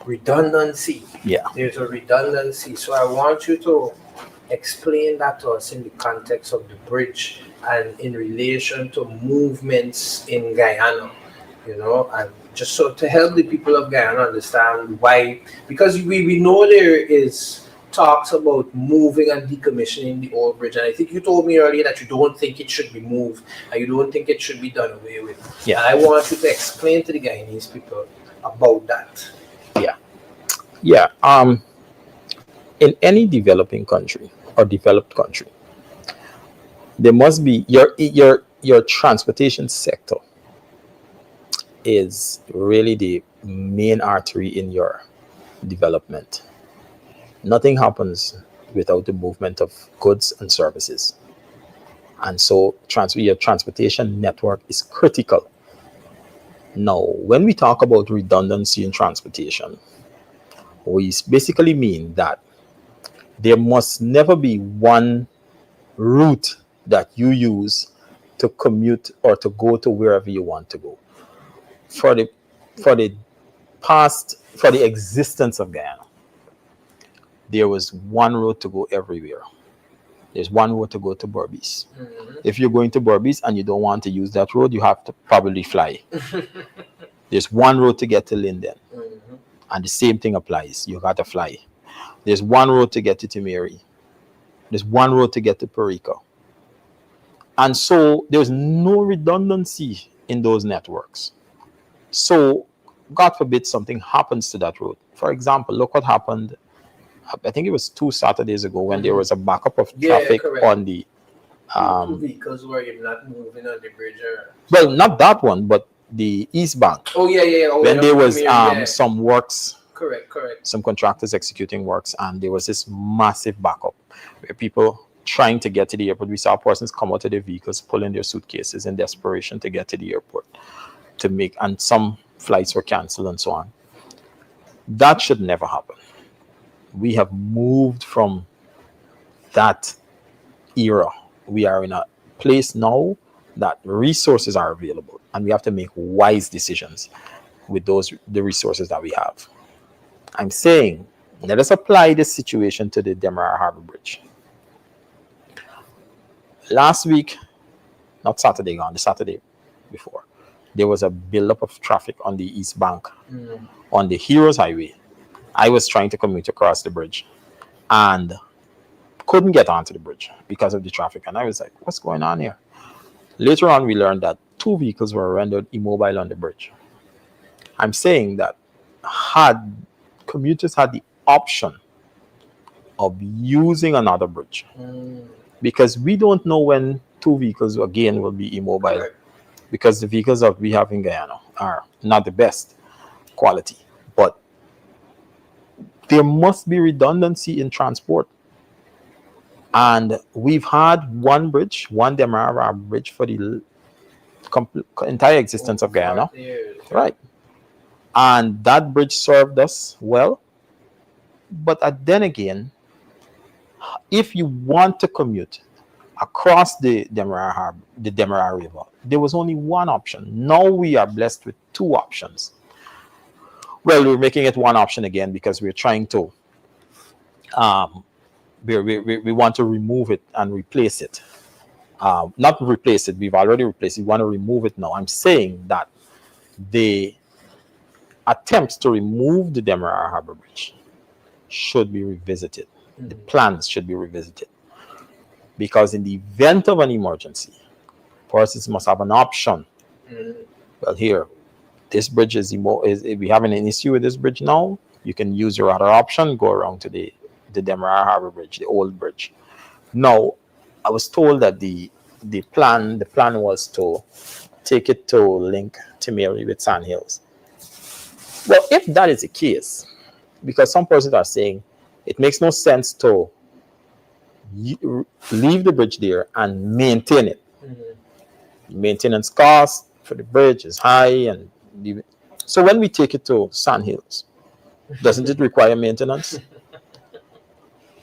redundancy. Yeah. There's a redundancy. So I want you to explain that to us in the context of the bridge and in relation to movements in Guyana, and just so to help the people of Guyana understand why, because we know there is talks about moving and decommissioning the old bridge, and I think you told me earlier that you don't think it should be moved and you don't think it should be done away with. Yeah. And I want you to explain to the Guyanese people about that. Yeah. In any developing country or developed country, there must be your transportation sector is really the main artery in your development. Nothing happens without the movement of goods and services. And so your transportation network is critical. Now, when we talk about redundancy in transportation, we basically mean that there must never be one route that you use to commute or to go to wherever you want to go. For the existence of Guyana, there was one road to go everywhere. There's one road to go to Berbice. If you're going to Berbice and you don't want to use that road, you have to probably fly. There's one road to get to Linden, and the same thing applies. You got to fly. There's one road to get to Timeri. There's one road to get to Perico. And so there's no redundancy in those networks. So God forbid something happens to that road. For example, look what happened. I think it was 2 Saturdays ago when there was a backup of traffic on the two vehicles where you're not moving on the bridge. Well, not that one, but the East Bank. Oh yeah. Oh, when there was some works, correct. some contractors executing works, and there was this massive backup where people trying to get to the airport. We saw persons come out of their vehicles, pulling their suitcases in desperation to get to the airport to make, and some flights were canceled and so on. That should never happen. We have moved from that era. We are in a place now that resources are available, and we have to make wise decisions with the resources that we have. I'm saying, let us apply this situation to the Demerara Harbor Bridge. Last week, not Saturday gone, the Saturday before, there was a buildup of traffic on the East Bank, on the Heroes Highway. I was trying to commute across the bridge and couldn't get onto the bridge because of the traffic. And I was like, what's going on here? Later on, we learned that 2 vehicles were rendered immobile on the bridge. I'm saying that had commuters had the option of using another bridge, because we don't know when 2 vehicles again will be immobile, because the vehicles that we have in Guyana are not the best quality, but there must be redundancy in transport. And we've had one bridge, one Demerara bridge, for the entire existence of Guyana. Right. And that bridge served us well. But then again, if you want to commute across the Demerara River, there was only one option. Now we are blessed with 2 options. Well, we're making it one option again because we're trying to, we want to remove it and replace it. Not replace it, we've already replaced it. We want to remove it now. I'm saying that the attempts to remove the Demerara Harbor Bridge should be revisited. The plans should be revisited. Because in the event of an emergency, persons must have an option. Well, here, this bridge is we having an issue with this bridge now, you can use your other option, go around to the Demerara Harbor Bridge, the old bridge. Now, I was told that the plan was to take it to link Timeri with Sand Hills. Well, if that is the case, because some persons are saying it makes no sense to leave the bridge there and maintain it. Maintenance cost for the bridge is high, and so when we take it to Sand Hills, doesn't it require maintenance?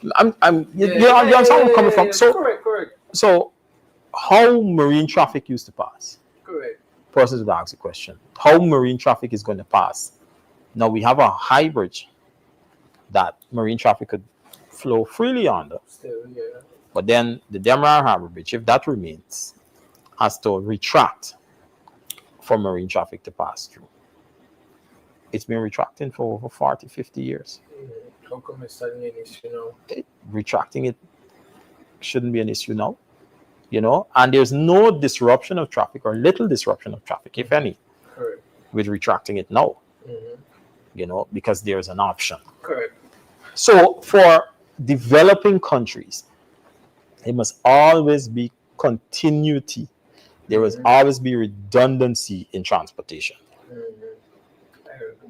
You understand where I'm coming from? So, correct. So, how marine traffic used to pass? Correct. Persons would ask the question: how marine traffic is going to pass? Now we have a high bridge that marine traffic could flow freely under. Still, yeah. But then the Demerara Harbor Bridge, if that remains, has to retract for marine traffic to pass through. It's been retracting for over 40, 50 years. How come it's suddenly an issue now? Retracting it shouldn't be an issue now, and there's no disruption of traffic, or little disruption of traffic, if any, with retracting it now, because there's an option. Correct. So for developing countries, there must always be continuity. There must always be redundancy in transportation.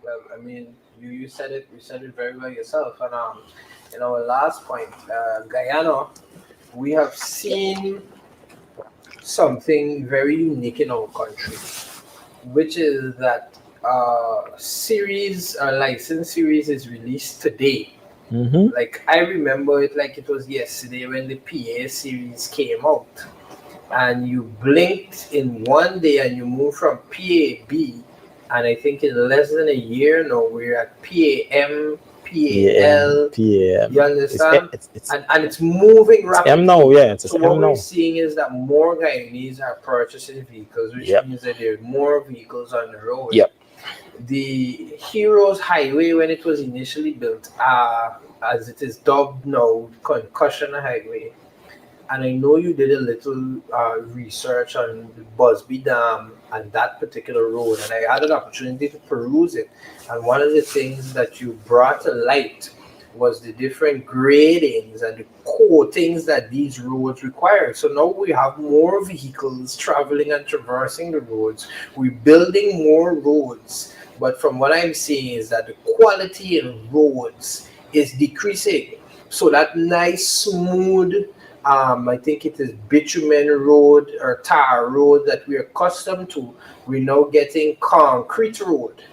Well, I mean, you said it. You said it very well yourself. And in our last point, Guyana, we have seen something very unique in our country, which is that a license series is released today. Like, I remember it like it was yesterday when the PA series came out, and you blinked in one day and you moved from PAB, and I think in less than a year now we're at PAM, PAL. You understand? And it's moving rapidly. M now, yeah. So what we're seeing is that more Guyanese are purchasing vehicles, which means that there are more vehicles on the road. The Heroes Highway, when it was initially built, as it is dubbed now, Concussion Highway, and I know you did a little research on the Busby Dam and that particular road, and I had an opportunity to peruse it. And one of the things that you brought to light was the different gradings and the coatings that these roads require. So now we have more vehicles traveling and traversing the roads. We're building more roads, but from what I'm seeing is that the quality in roads is decreasing. So that nice smooth, I think it is bitumen road or tar road that we're accustomed to, we're now getting concrete road.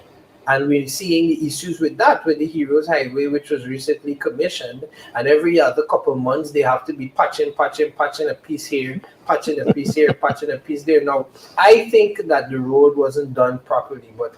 And we're seeing the issues with that with the Heroes Highway, which was recently commissioned. And every other couple of months, they have to be patching a piece here, patching a piece here, patching a piece there. Now, I think that the road wasn't done properly, but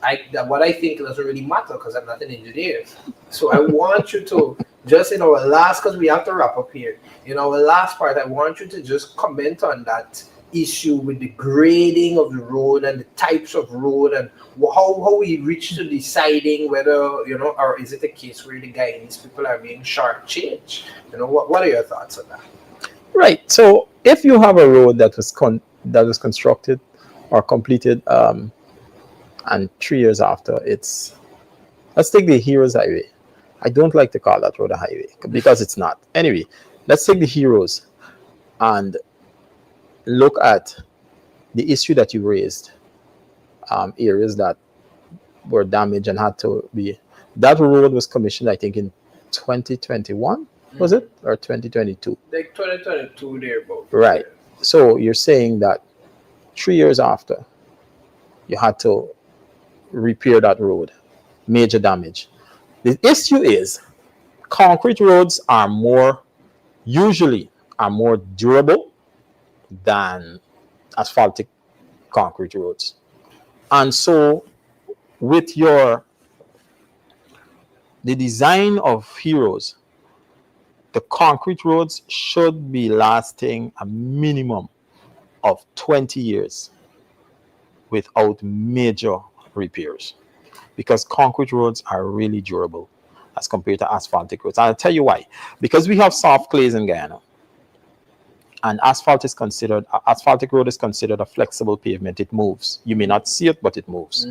what I think doesn't really matter because I'm not an engineer. So I want you to just in our last, because we have to wrap up here. In our last part, I want you to just comment on that issue with the grading of the road and the types of road and how we reach to deciding whether, or is it a case where the Guyanese people are being shortchanged? What are your thoughts on that? Right. So if you have a road that was constructed or completed, and 3 years after, let's take the Heroes Highway. I don't like to call that road a highway because it's not. Anyway, let's take the Heroes and look at the issue that you raised, areas that were damaged and had to be. That road was commissioned, I think, in 2021, was it? Or 2022? Like 2022 there, both. Right. So you're saying that 3 years after, you had to repair that road, major damage. The issue is concrete roads usually are more durable than asphaltic concrete roads. And so with the design of Heroes, the concrete roads should be lasting a minimum of 20 years without major repairs, because concrete roads are really durable as compared to asphaltic roads. And I'll tell you why. Because we have soft clays in Guyana, and asphaltic road is considered a flexible pavement. It moves. You may not see it, but it moves.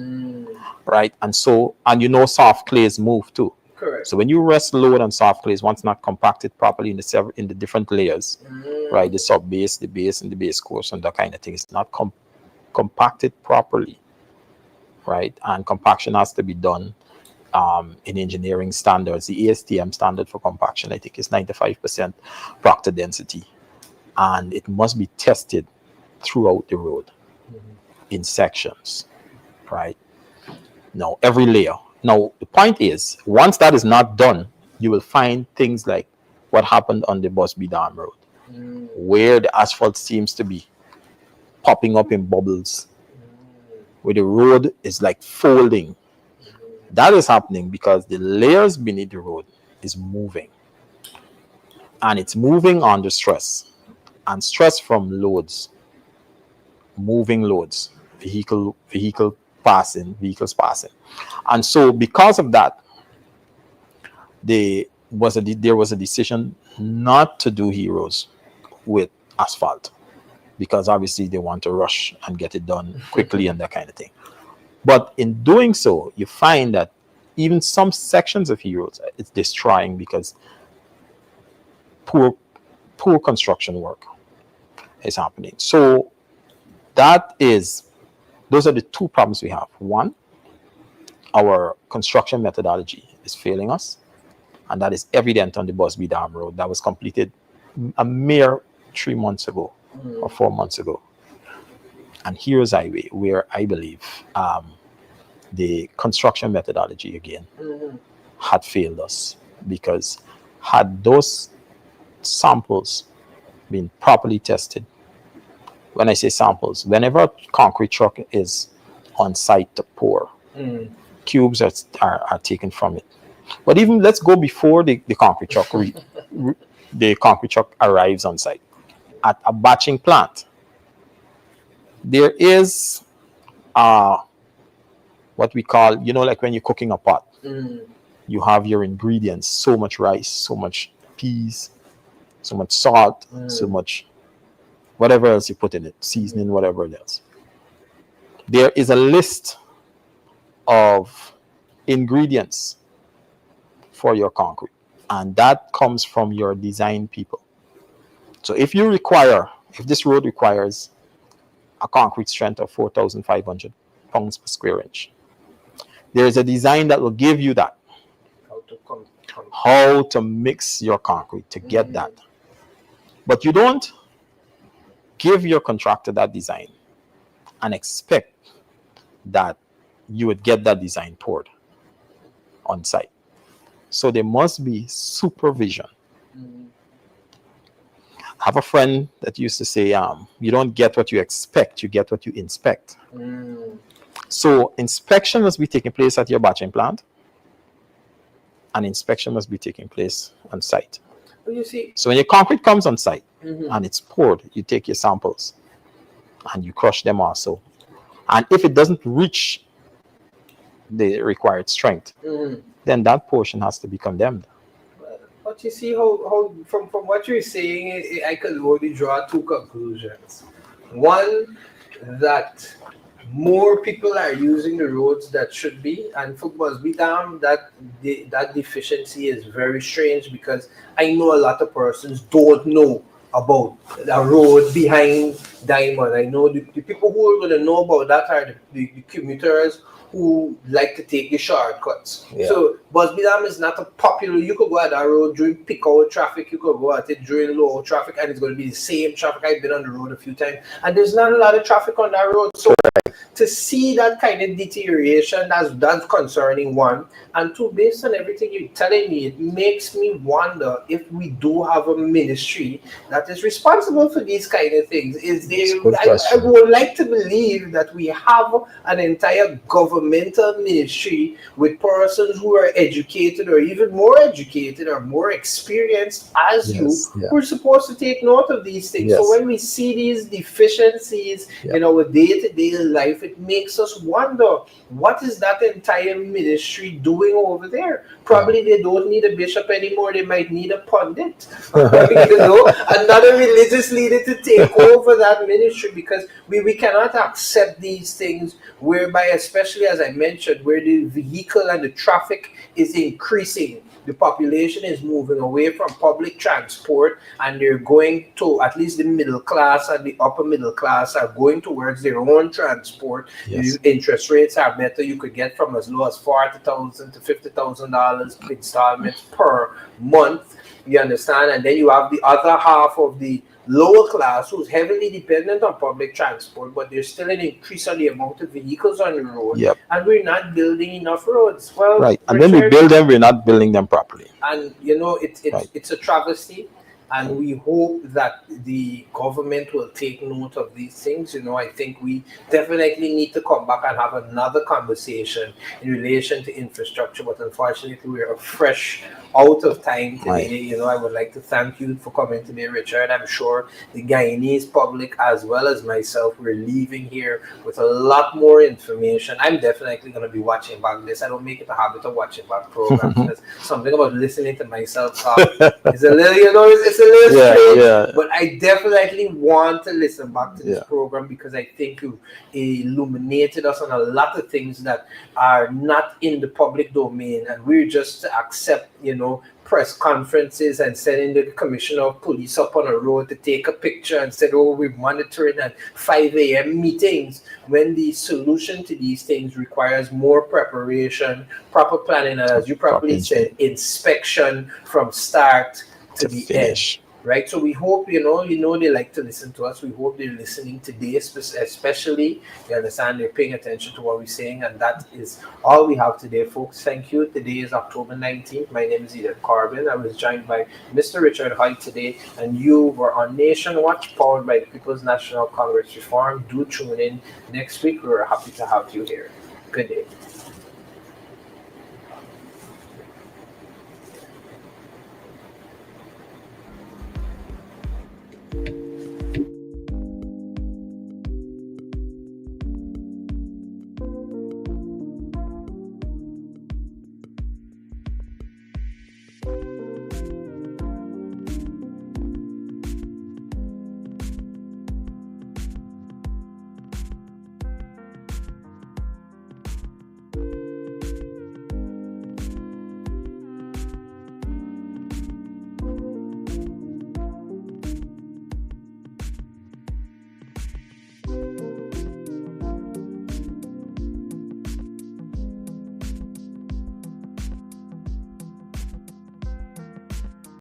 Right? And soft clays move too. Correct. So when you rest load on soft clays, once not compacted properly in the different layers, right? The sub base, the base, and the base course, and that kind of thing, it's not compacted properly, right? And compaction has to be done in engineering standards. The ASTM standard for compaction, I think, is 95% proctor density. And it must be tested throughout the road in sections, right? Now, every layer. Now, the point is, once that is not done, you will find things like what happened on the Busby Dam Road, where the asphalt seems to be popping up in bubbles, where the road is like folding. That is happening because the layers beneath the road is moving. And it's moving under stress. And stress from loads, moving loads, vehicles passing. And so because of that, there was a decision not to do Heroes with asphalt, because obviously they want to rush and get it done quickly and that kind of thing. But in doing so, you find that even some sections of Heroes, it's destroying because poor construction work is happening. So those are the two problems we have. One, our construction methodology is failing us, and that is evident on the Busby Dam Road that was completed a mere 3 months ago or 4 months ago. And Heroes Highway, where I believe the construction methodology again had failed us, because had those samples been properly tested, when I say samples, whenever a concrete truck is on site to pour, cubes are taken from it. But even let's go before the concrete truck the concrete truck arrives on site. At a batching plant, there is what we call, like when you're cooking a pot, you have your ingredients, so much rice, so much peas, so much salt, so much whatever else you put in it, seasoning, whatever it is. There is a list of ingredients for your concrete, and that comes from your design people. So if this road requires a concrete strength of 4,500 pounds per square inch, there is a design that will give you that. How to mix your concrete to get that. But you don't give your contractor that design and expect that you would get that design poured on site. So there must be supervision. I have a friend that used to say, you don't get what you expect, you get what you inspect. So inspection must be taking place at your batching plant, and inspection must be taking place on site. Well, you see, so when your concrete comes on site and it's poured, you take your samples and you crush them also. And if it doesn't reach the required strength, then that portion has to be condemned. But you see how from what you're saying, I could only draw two conclusions. One, that more people are using the roads that should be, and for must be damned that that deficiency is very strange, because I know a lot of persons don't know about the road behind Diamond. I know the people who are going to know about that are the commuters who like to take the shortcuts. Yeah. So Busby is not a popular. You could go at that road during peak hour traffic. You could go at it during low hour traffic, and it's going to be the same traffic. I've been on the road a few times, and there's not a lot of traffic on that road. So to see that kind of deterioration, that's concerning, one. And two, based on everything you're telling me, it makes me wonder if we do have a ministry that is responsible for these kind of things. I would like to believe that we have an entire governmental ministry with persons who are educated or even more educated or more experienced as you, who are supposed to take note of these things. So when we see these deficiencies in our day-to-day life, it makes us wonder, what is that entire ministry doing over there? Probably they don't need a bishop anymore. They might need a pundit, another religious leader to take over that ministry, because we cannot accept these things whereby, especially as I mentioned, where the vehicle and the traffic is increasing. The population is moving away from public transport, and they're going to, at least the middle class and the upper middle class are going towards their own transport. The interest rates are better. You could get from as low as $40,000 to $50,000 installments per month. You understand? And then you have the other half of the lower class who's heavily dependent on public transport, but there's still an increase on the amount of vehicles on the road, and we're not building enough roads. Well, and when we build them, we're not building them properly. And it's a travesty. And we hope that the government will take note of these things. I think we definitely need to come back and have another conversation in relation to infrastructure. But unfortunately, we're fresh out of time today. I would like to thank you for coming today, Richard. I'm sure the Guyanese public, as well as myself, we're leaving here with a lot more information. I'm definitely going to be watching back this. I don't make it a habit of watching back programs, because something about listening to myself is a little, it's a little strange, but I definitely want to listen back to this program, because I think you illuminated us on a lot of things that are not in the public domain, and we're just to accept, press conferences and sending the commissioner of police up on a road to take a picture and said, oh, we're monitoring at 5 a.m. meetings, when the solution to these things requires more preparation, proper planning, and as you properly said, inspection from start to the finish. Right, so we hope they like to listen to us. We hope they're listening today, especially. You understand, they're paying attention to what we're saying, and that is all we have today, folks. Thank you. Today is October 19th. My name is Corbin. I was joined by Mr. Richard Hoyte today, and you were on Nation Watch, powered by the People's National Congress Reform. Do tune in next week. We're happy to have you here. Good day.